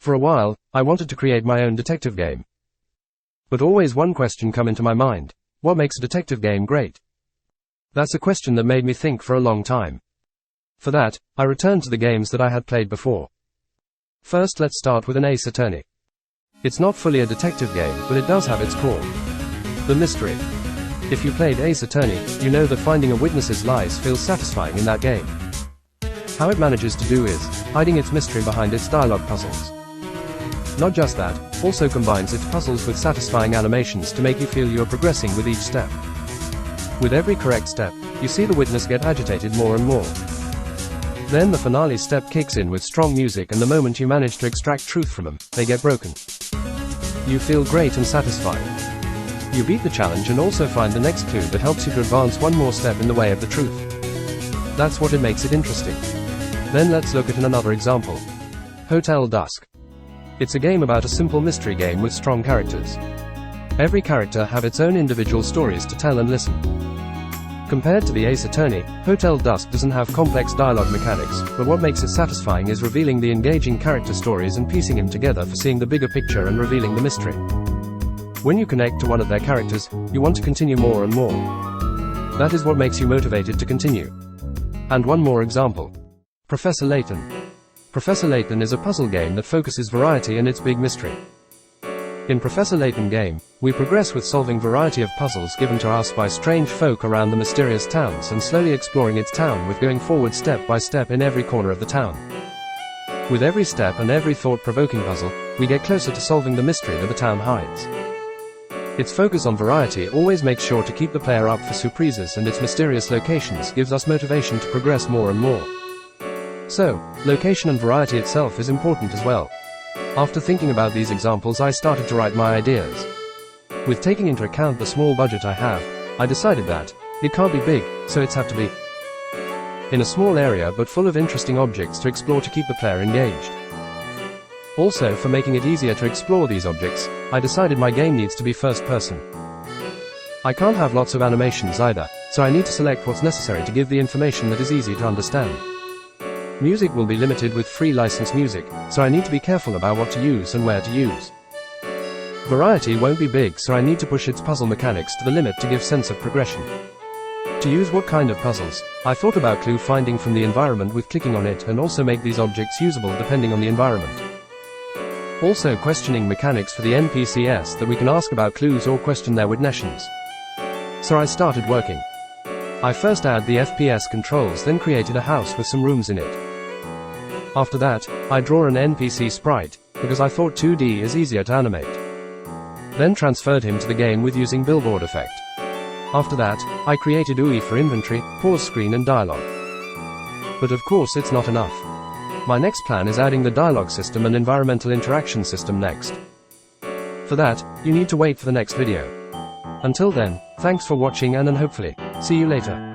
For a while, I wanted to create my own detective game. But always one question come into my mind. What makes a detective game great? That's a question that made me think for a long time. For that, I returned to the games that I had played before. First, let's start with an Ace Attorney. It's not fully a detective game, but it does have its core. The mystery. If you played Ace Attorney, you know that finding a witness's lies feels satisfying in that game. How it manages to do is, hiding its mystery behind its dialogue puzzles. Not just that, also combines its puzzles with satisfying animations to make you feel you are progressing with each step. With every correct step, you see the witness get agitated more and more. Then the finale step kicks in with strong music, and the moment you manage to extract truth from them, they get broken. You feel great and satisfied. You beat the challenge and also find the next clue that helps you to advance one more step in the way of the truth. That's what it makes it interesting. Then let's look at another example. Hotel Dusk. It's a game about a simple mystery game with strong characters. Every character have its own individual stories to tell and listen. Compared to the Ace Attorney, Hotel Dusk doesn't have complex dialogue mechanics, but what makes it satisfying is revealing the engaging character stories and piecing them together for seeing the bigger picture and revealing the mystery. When you connect to one of their characters, you want to continue more and more. That is what makes you motivated to continue. And one more example. Professor Layton. Professor Layton is a puzzle game that focuses variety in its big mystery. In Professor Layton game, we progress with solving variety of puzzles given to us by strange folk around the mysterious towns and slowly exploring its town with going forward step by step in every corner of the town. With every step and every thought-provoking puzzle, we get closer to solving the mystery that the town hides. Its focus on variety always makes sure to keep the player up for surprises, and its mysterious locations gives us motivation to progress more and more. So, location and variety itself is important as well. After thinking about these examples, I started to write my ideas. With taking into account the small budget I have, I decided that it can't be big, so it's have to be in a small area but full of interesting objects to explore to keep the player engaged. Also, for making it easier to explore these objects, I decided my game needs to be first person. I can't have lots of animations either, so I need to select what's necessary to give the information that is easy to understand. Music will be limited with free license music, so I need to be careful about what to use and where to use. Variety won't be big, so I need to push its puzzle mechanics to the limit to give sense of progression. To use what kind of puzzles, I thought about clue finding from the environment with clicking on it, and also make these objects usable depending on the environment. Also questioning mechanics for the NPCs that we can ask about clues or question their witnesses. So I started working. I first added the FPS controls, then created a house with some rooms in it. After that, I draw an NPC sprite, because I thought 2D is easier to animate. Then transferred him to the game with using billboard effect. After that, I created UI for inventory, pause screen and dialogue. But of course it's not enough. My next plan is adding the dialogue system and environmental interaction system next. For that, you need to wait for the next video. Until then, thanks for watching and hopefully, see you later.